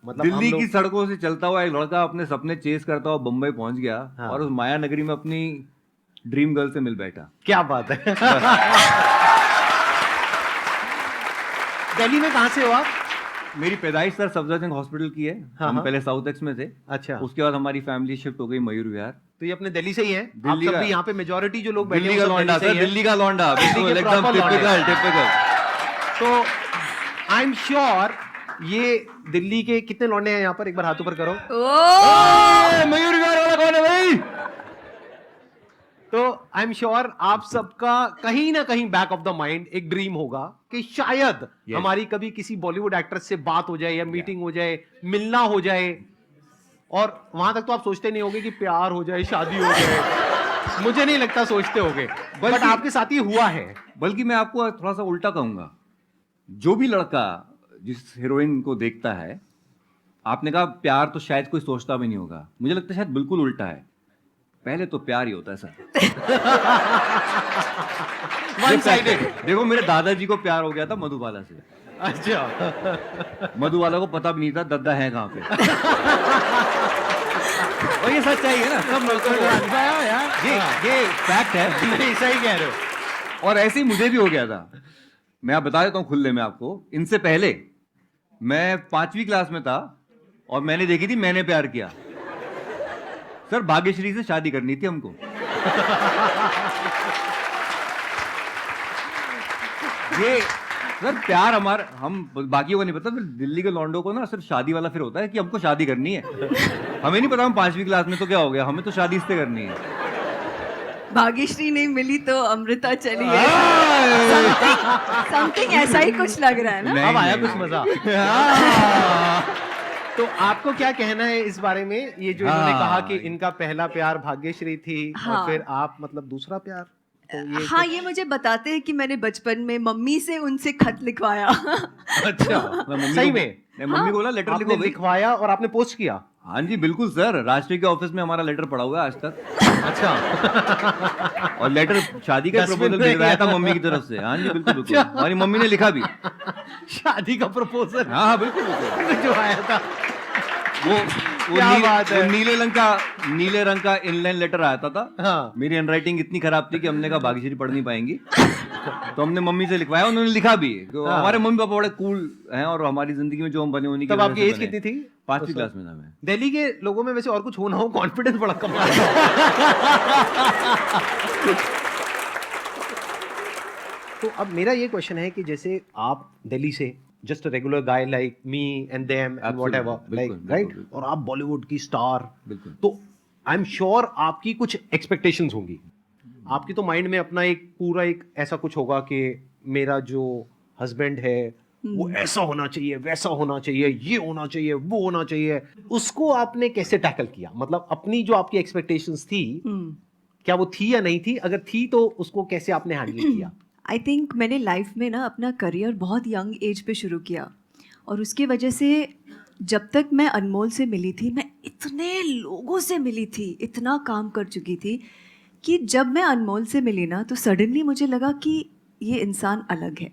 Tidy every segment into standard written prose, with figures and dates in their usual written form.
मतलब दिल्ली की सड़कों से चलता हुआ एक लड़का अपने सपने चेस करता हुआ बम्बई पहुंच गया और उस माया नगरी में अपनी ड्रीम गर्ल से मिल बैठा। क्या बात है। दिल्ली में कहाँ से हो आप? मेरी पैदाइश सर सफदरजंग हॉस्पिटल की है। हम पहले साउथ एक्स में थे। अच्छा। उसके बाद हमारी फैमिली शिफ्ट हो गई मयूर विहार। तो ये अपने दिल्ली से ही है? दिल्ली आप सब का भी यहाँ पे मेजॉरिटी जो लोग बैठे दिल्ली का लौंडा सर, दिल्ली का लौंडा, बिल्कुल एकदम टिपिकल। तो आई एम श्योर ये दिल्ली के कितने लौंडे हैं यहाँ पर, एक बार हाथ ऊपर करो। मयूर विहार वाला कौन है भाई? तो आई एम श्योर आप सबका कहीं ना कहीं बैक ऑफ द माइंड एक ड्रीम होगा कि शायद हमारी कभी किसी बॉलीवुड एक्ट्रेस से बात हो जाए या मीटिंग हो जाए, मिलना हो जाए। और वहां तक तो आप सोचते नहीं होगे कि प्यार हो जाए, शादी हो जाए। मुझे नहीं लगता सोचते होगे, बट आपके साथ ये हुआ है। बल्कि मैं आपको थोड़ा सा उल्टा कहूंगा, जो भी लड़का जिस हीरोइन को देखता है, आपने कहा प्यार तो शायद कोई सोचता भी नहीं होगा, मुझे लगता है शायद बिल्कुल उल्टा है। पहले तो प्यार ही होता है सर। One sided. देखो मेरे दादाजी को प्यार हो गया था मधुबाला से। अच्छा। मधुबाला को पता भी नहीं था दद्दा है कहाँ पे। और ये सच्चाई है ना, सब लड़कों को ये फैक्ट है। नहीं, सही कह रहे हो। और ऐसे ही मुझे भी हो गया था। मैं आप बता देता हूँ खुले में आपको। इनसे पहले मैं 5वीं क्लास में था और मैंने देखी थी मैंने प्यार किया। सर भाग्यश्री से शादी करनी थी हमको। ये सर प्यार हमारा, हम बाकियों को नहीं पता, फिर दिल्ली के लौंडों को ना सिर्फ शादी वाला फिर होता है कि हमको शादी करनी है। हमें नहीं पता हम 5वीं क्लास में तो क्या हो गया, हमें तो शादी इससे करनी है। भाग्यश्री नहीं मिली तो अमृता चली है। समथिंग ऐसा ही कुछ लग रहा है ना। अब आया कुछ मजा। तो आपको क्या कहना है इस बारे में, ये जो इन्होंने कहा कि इनका पहला प्यार भाग्यश्री थी और फिर आप मतलब दूसरा प्यार? तो ये हाँ, ये मुझे बताते हैं कि मैंने बचपन में मम्मी से उनसे खत लिखवाया। अच्छा, सही में? मम्मी को बोला लेटर आपने लिखो भाई। लिखवाया और आपने पोस्ट किया? हाँ जी बिल्कुल सर, राष्ट्रीय के ऑफिस में हमारा लेटर पड़ा हुआ है आज तक। अच्छा। और लेटर शादी का प्रपोजल भिजवाया था मम्मी की तरफ से। हाँ जी बिल्कुल बिल्कुल, हमारी मम्मी ने लिखा भी। शादी का प्रपोजल? हाँ हाँ बिल्कुल बिल्कुल। जो आया था वो नीले रंग का इनलाइन लेटर आया था। हाँ। मेरी हैंडराइटिंग इतनी खराब थी कि हमने कहा भाग्यश्री पढ़ नहीं पाएंगी, तो हमने मम्मी से लिखवाया, उन्होंने लिखा भी। तो हमारे मम्मी पापा बड़े कूल हैं और हमारी जिंदगी में जो हम बने उन्हीं की तब आपकी एज कितनी थी? 5वीं क्लास में था मैं। दिल्ली के लोगों में वैसे और कुछ हो ना हो, कॉन्फिडेंस बड़ा कम है। तो अब मेरा ये क्वेश्चन है कि जैसे आप दिल्ली से just regular guy like me and them and whatever like, right, और आप बॉलीवुड की स्टार, बिल्कुल, तो आई एम श्योर आपकी कुछ एक्सपेक्टेशंस होंगी। आपकी तो माइंड में अपना एक पूरा एक ऐसा कुछ होगा कि मेरा जो हस्बैंड है वो ऐसा होना चाहिए, वैसा होना चाहिए, ये होना चाहिए, वो होना चाहिए। उसको आपने कैसे टैकल किया? मतलब अपनी जो आपकी एक्सपेक्टेशंस थी, क्या वो थी या नहीं थी? अगर थी तो उसको कैसे आपने हैंडल किया? आई थिंक मैंने लाइफ में ना अपना करियर बहुत यंग एज पे शुरू किया और उसकी वजह से जब तक मैं अनमोल से मिली थी, मैं इतने लोगों से मिली थी, इतना काम कर चुकी थी कि जब मैं अनमोल से मिली ना तो सडनली मुझे लगा कि ये इंसान अलग है,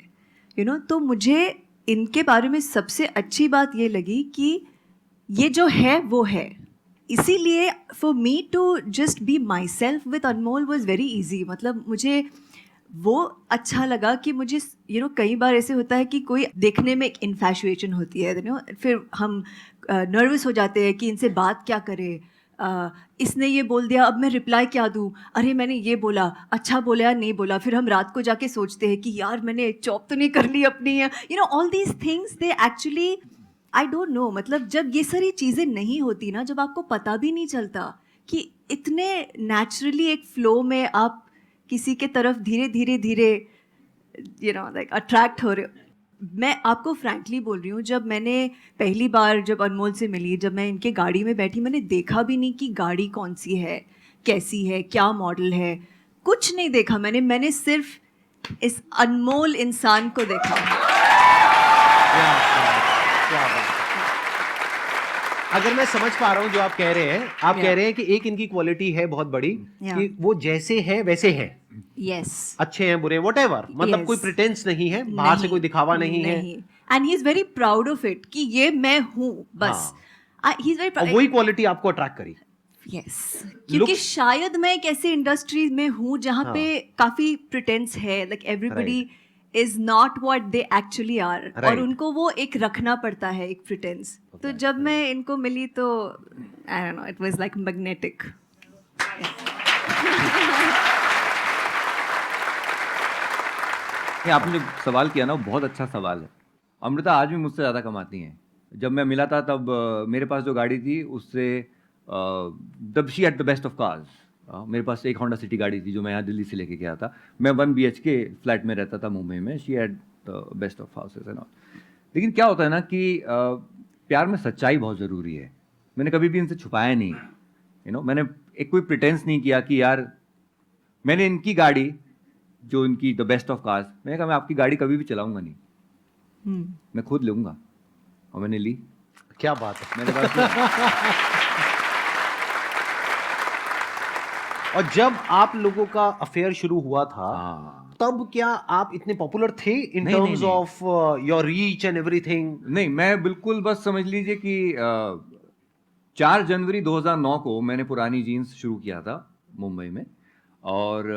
यू नो। तो मुझे इनके बारे में सबसे अच्छी बात ये लगी कि ये जो है वो है। इसीलिए for me to just be myself with Anmol was very easy. मतलब मुझे वो अच्छा लगा कि मुझे यू नो कई बार ऐसे होता है कि कोई देखने में एक इन्फैचुएशन होती है, यू नो, फिर हम नर्वस हो जाते हैं कि इनसे बात क्या करें, इसने ये बोल दिया अब मैं रिप्लाई क्या दूँ, अरे मैंने ये बोला, अच्छा बोला या नहीं बोला। फिर हम रात को जाके सोचते हैं कि यार मैंने चॉप तो नहीं कर ली अपनी, you know, all these things they actually I don't know. मतलब जब ये सारी चीज़ें नहीं होती ना, जब आपको पता भी नहीं चलता कि इतने नेचुरली एक फ्लो में आप किसी के तरफ धीरे धीरे यू नो लाइक अट्रैक्ट हो रहे हो। मैं आपको फ्रैंकली बोल रही हूँ, जब मैंने पहली बार जब अनमोल से मिली, जब मैं इनके गाड़ी में बैठी, मैंने देखा भी नहीं कि गाड़ी कौन सी है, कैसी है, क्या मॉडल है, कुछ नहीं देखा मैंने सिर्फ इस अनमोल इंसान को देखा। क्या बात। अगर मैं समझ पा रहा हूँ जो आप कह रहे हैं, आप कह रहे हैं कि एक इनकी क्वालिटी है बहुत बड़ी कि वो जैसे हैं वैसे हैं। यस, अच्छे हैं, बुरे, व्हाटएवर, मतलब कोई प्रिटेंस नहीं है, बाहर से कोई दिखावा नहीं है। And he is very proud of it कि ये मैं हूँ बस. ही इज और वेरी वही क्वालिटी आपको अट्रैक्ट करी. यस, क्योंकि शायद मैं एक ऐसे इंडस्ट्री में हूँ जहाँ पे काफी प्रिटेंस है, like everybody is not what they actually are, और उनको वो एक रखना पड़ता है, एक प्रिटेंस. तो जब मैं इनको मिली तो I don't know, it was like magnetic. ये आपने जो सवाल किया ना वो बहुत अच्छा सवाल है. अमृता आज भी मुझसे ज़्यादा कमाती हैं. जब मैं मिला था तब मेरे पास जो गाड़ी थी उससे तब she at the best of cars. मेरे पास एक होंडा सिटी गाड़ी थी जो मैं यहाँ दिल्ली से लेके गया था. मैं 1 BHK फ्लैट में रहता था मुंबई में. She at the best of houses and all. लेकिन क्या होता है ना कि प्यार में सच्चाई बहुत ज़रूरी है. मैंने कभी भी इनसे छुपाया नहीं, मैंने एक कोई प्रिटेंस नहीं किया कि यार मैंने इनकी गाड़ी जो इनकी द बेस्ट ऑफ कार्स, मैंने कहा मैं आपकी गाड़ी कभी भी चलाऊंगा नहीं, मैं खुद लूंगा. और मैंने ली. क्या बात है. मेरे पास और जब आप लोगों का अफेयर शुरू हुआ था तब क्या आप इतने पॉपुलर थे इन नहीं, टर्म्स नहीं. Of your reach and everything? नहीं, मैं बिल्कुल बस समझ लीजिए कि 4 जनवरी 2009 को मैंने पुरानी जीन्स शुरू किया था मुंबई में, और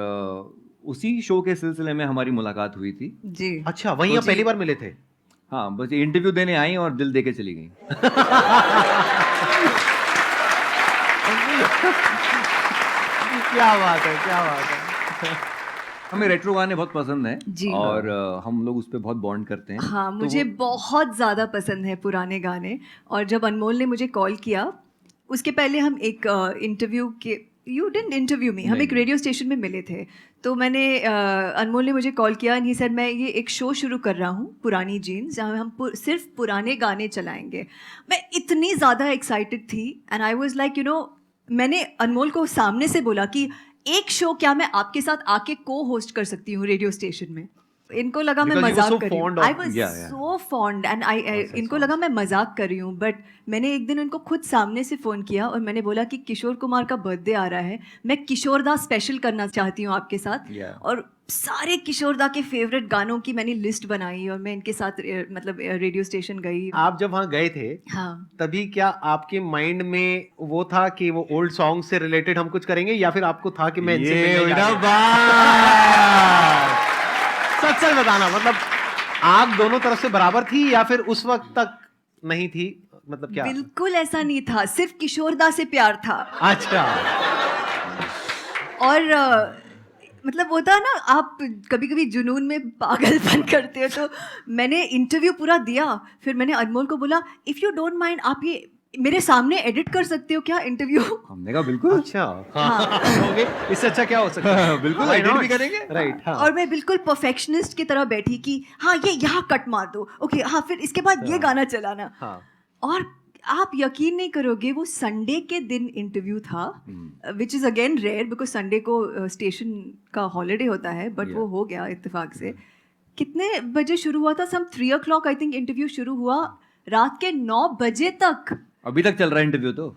उसी शो के सिलसिले में हमारी मुलाकात हुई थी. जी. अच्छा, वहीं आप पहली बार मिले थे? हाँ, बस इंटरव्यू देने आई और दिल दे के चली गई. क्या बात है, क्या बात है. हमें रेट्रो गाने बहुत पसंद हैं जी. और हम लोग उस पर बहुत बॉन्ड करते हैं. हाँ, मुझे बहुत ज़्यादा पसंद है पुराने गाने. और जब अनमोल ने मुझे कॉल किया, उसके पहले हम एक इंटरव्यू के, यू डिडंट इंटरव्यू मी, हम एक रेडियो स्टेशन में मिले थे. तो मैंने अनमोल ने मुझे कॉल किया एंड ही सेड मैं ये एक शो शुरू कर रहा हूँ पुरानी जीन्स, जहाँ हम सिर्फ पुराने गाने चलाएंगे. मैं इतनी ज़्यादा एक्साइटेड थी एंड आई वाज लाइक मैंने अनमोल को सामने से बोला कि एक शो क्या मैं आपके साथ आके को होस्ट कर सकती हूँ रेडियो स्टेशन में. इनको लगा मैं मजाक कर रही हूँ. I was so fond and इनको लगा मैं मजाक कर रही हूँ. बट मैंने एक दिन उनको खुद सामने से फ़ोन किया और मैंने बोला कि किशोर कुमार का बर्थडे आ रहा है, मैं किशोरदा स्पेशल करना चाहती हूँ आपके साथ. और सारे किशोरदा के फेवरेट गानों की मैंने लिस्ट बनाई और मैं इनके साथ मतलब रेडियो स्टेशन गई. आप जब वहाँ गए थे, हाँ, तभी क्या आपके माइंड में वो था कि वो ओल्ड सॉन्ग से रिलेटेड हम कुछ करेंगे, या फिर आपको था कि मैं इनसे मिलने जा रहा हूं? सच सच बताना, मतलब आग दोनों तरफ से बराबर थी या फिर उस वक्त तक नहीं थी, मतलब क्या? बिल्कुल ऐसा नहीं था, सिर्फ किशोरदा से प्यार था. अच्छा. और मतलब होता है ना, आप कभी कभी जुनून में पागलपन करते हो. तो मैंने इंटरव्यू पूरा दिया, फिर मैंने अनमोल को बोला इफ़ यू डोंट माइंड आप ये मेरे सामने एडिट कर सकते हो क्या इंटरव्यू? हमने कहा बिल्कुल. अच्छा. हाँ. इससे अच्छा क्या हो सकता है? बिल्कुल एडिट भी करेंगे. राइट. हाँ. और मैं बिल्कुल परफेक्शनिस्ट की तरह बैठी कि हाँ ये यहाँ कट मार दो, ओके हाँ, फिर इसके बाद ये गाना चलाना. हाँ. और आप यकीन नहीं करोगे, वो संडे के दिन इंटरव्यू था, which is again rare because Sunday को स्टेशन का हॉलीडे होता है, बट वो हो गया इत्तेफाक से. कितने बजे शुरू हुआ था? सम 3 o'clock आई थिंक इंटरव्यू शुरू हुआ, रात के 9 बजे तक. अभी तक चल रहा है इंटरव्यू तो.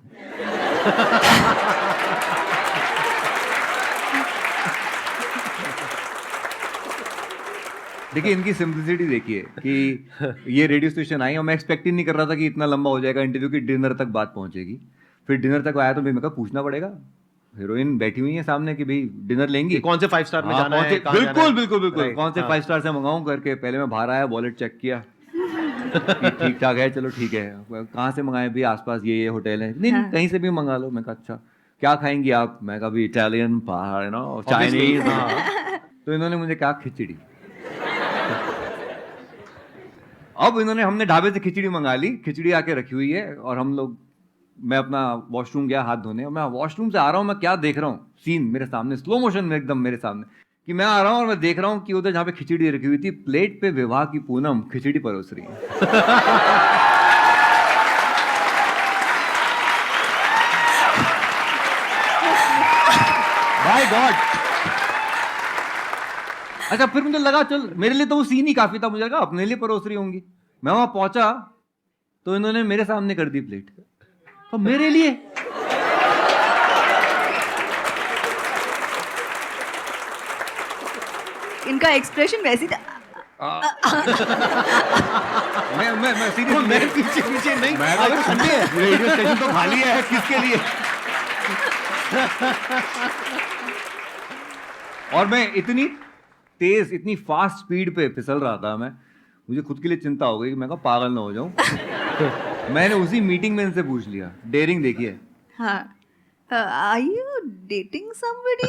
देखिए इनकी सिंपलिसिटी देखिए कि ये रेडियो स्टेशन आई और मैं एक्सपेक्ट ही नहीं कर रहा था कि इतना लंबा हो जाएगा इंटरव्यू की डिनर तक बात पहुंचेगी. फिर डिनर तक आया तो मैं कहा पूछना पड़ेगा, हीरोइन बैठी हुई है सामने कि भाई डिनर लेंगी, कौन से 5 स्टार में जाना है, बिल्कुल बिल्कुल बिल्कुल कौन से 5 स्टार से मंगाऊं करके पहले मैं बाहर आया, वॉलेट चेक किया ठीक ठाक है, चलो ठीक है. कहाँ से मंगाए भी? आसपास ये होटल है. नहीं कहीं से भी मंगा लो. मैं कहा अच्छा क्या खाएंगी आप? मैं कहा भी इटालियन, चाइनीज. तो इन्होंने मुझे कहा खिचड़ी. अब हमने ढाबे से खिचड़ी मंगा ली, खिचड़ी आके रखी हुई है और हम लोग, मैं अपना वॉशरूम गया हाथ धोने और मैं वॉशरूम से आ रहा हूँ, मैं क्या देख रहा हूँ सीन मेरे सामने, स्लो मोशन में एकदम मेरे सामने, कि मैं आ रहा हूँ और मैं देख रहा हूँ कि उधर जहाँ पे खिचड़ी रखी हुई थी, प्लेट पे विवाह की पूनम खिचड़ी परोस रही है. By God. अच्छा फिर मुझे लगा चल मेरे लिए तो वो सीन ही काफी था, मुझे लगा अपने लिए परोस रही होंगी. मैं वहां पहुंचा तो इन्होंने मेरे सामने कर दी प्लेट, तो मेरे लिए. इनका एक्सप्रेशन वैसी था, मैं तो सीरियसली मैं पीछे पीछे नहीं, मैं अगर संडे है रेडियो स्टेशन तो खाली है किसके लिए? और मैं इतनी तेज, इतनी फास्ट स्पीड पे फिसल रहा था मैं, मुझे खुद के लिए चिंता हो गई कि मैं कहा पागल ना हो जाऊं। मैंने उसी मीटिंग में इनसे पूछ लिया, डेयरिंग देखिए। हाँ, are you dating somebody?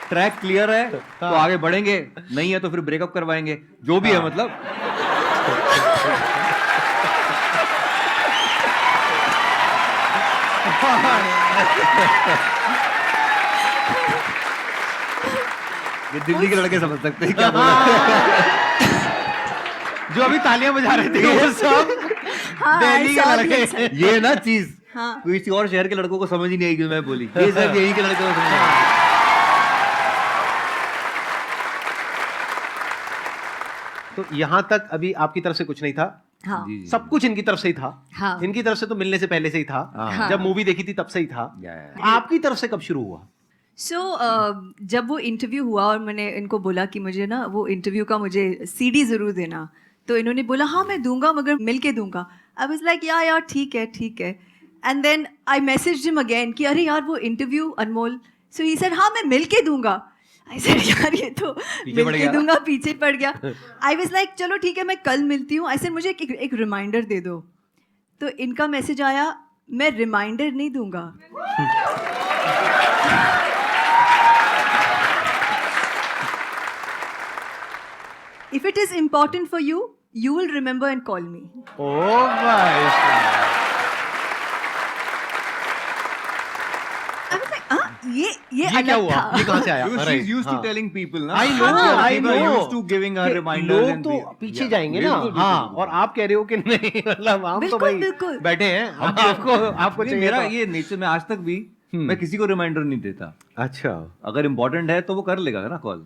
Track clear है तो आगे बढ़ेंगे, नहीं है तो फिर ब्रेकअप करवाएंगे, जो भी है मतलब। ये दिल्ली के लड़के समझ सकते हैं क्या बोल रहे हैं। जो अभी तालियां बजा रहे थे वो सब हाँ, दिल्ली I saw के this. लड़के। ये ना चीज हाँ। किसी और शहर के लड़कों को समझ ही नहीं आई कि मैं बोली, ये सब यही के लड़के को समझ आई। तो यहाँ तक अभी आपकी तरफ से कुछ नहीं था, हाँ, जी, जी, सब कुछ इनकी तरफ से ही था। हाँ। इनकी तरफ से तो मिलने से पहले से ही था, हाँ। जब मूवी देखी थी तब से ही था। या। आपकी तरफ से कब शुरू हुआ? सो जब वो इंटरव्यू हुआ और मैंने इनको बोला कि मुझे ना वो इंटरव्यू का मुझे सीडी ज़रूर देना, तो इन्होंने बोला हाँ मैं दूंगा मगर मिल के दूंगा। आई वाज लाइक यार ठीक है ठीक है। And then I messaged him again कि अरे यार वो interview Anmol, so he said हाँ मैं मिल के दूंगा। आई सेड यार ये तो पीछे मिल पड़ के गया। दूंगा, पीछे पड़ गया। आई वाज लाइक चलो ठीक है मैं कल मिलती हूँ। आई सेड मुझे एक रिमाइंडर दे दो। तो इनका मैसेज आया मैं रिमाइंडर नहीं दूंगा। If it is important for you, you will remember and call me. ओ भाई I was like, ये ये क्या अलग हुआ? था। ये कहाँ से आया? Because Right, she's used to हाँ। telling people ना। I know, I People are know। used to giving her कि reminders लोग and तो be- पीछे Yeah, जाएंगे ना, बिल्कुल, हाँ, बिल्कुल, और आप कह रहे हो कि नहीं, मतलब हम तो बिल्कुल, भाई बिल्कुल। बैठे हैं, हम आपको नहीं, चाहिए मेरा तो- ये नेचर में आज तक भी मैं किसी को रिमाइंडर नहीं देता। अच्छा, अगर इम्पोर्टेंट है तो वो कर लेगा ना कॉल।